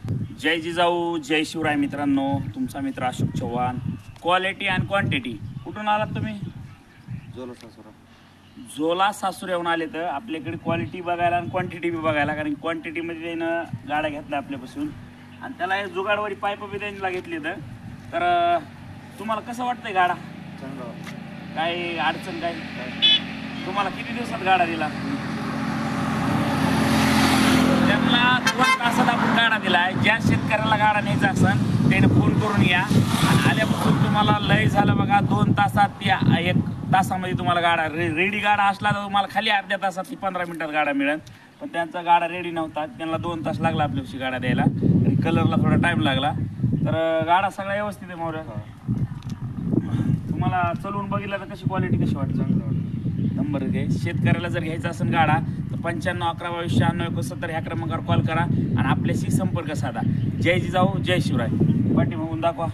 जय जिजाऊ जय शिवराय मित्रांनो, तुमचा मित्र Ashok Chavan. Quality and quantity. कुठून आलात तुम्ही? झोला सासूर येऊन आले. तर आपल्याकडे क्वालिटी बघायला आणि क्वांटिटी बी बघायला, कारण क्वांटिटीमध्ये त्यानं गाड्या घेतल्या आपल्यापासून आणि त्याला हे जुगाडवारी पाईप बी त्यांना घेतली. तर तुम्हाला कसं वाटतंय गाडा? काय अडचण काय? तुम्हाला किती दिवसात गाडा दिला? त्यांना 2 तासात आपण गाडा दिलाय. ज्या शेतकऱ्याला गाडा न्यायचा असेल त्याने फोन करून या आणि आल्यापासून तुम्हाला लय झालं बघा 2 तासात या 1 तासामध्ये तुम्हाला गाडा रेडी गाडा असला तर तुम्हाला खाली अर्ध्या तासात 15 मिनिटात गाडा मिळेल. पण त्यांचा गाडा रेडी नव्हता, त्यांना 2 तास लागला आपल्याशी गाडा द्यायला आणि कलरला थोडा टाईम लागला. तर गाडा सगळा व्यवस्थित आहे मोर. तुम्हाला चलवून बघितलं तर कशी क्वालिटी कशी वाटतं? नंबर घे. शेतकऱ्याला जर घ्यायचा असेल गाडा तर 95 11 22 96 71 ह्या क्रमांकावर कॉल करा आणि आपल्याशी संपर्क साधा. जय जिजाऊ जय शिवराय. पाठी बघून दाखवा.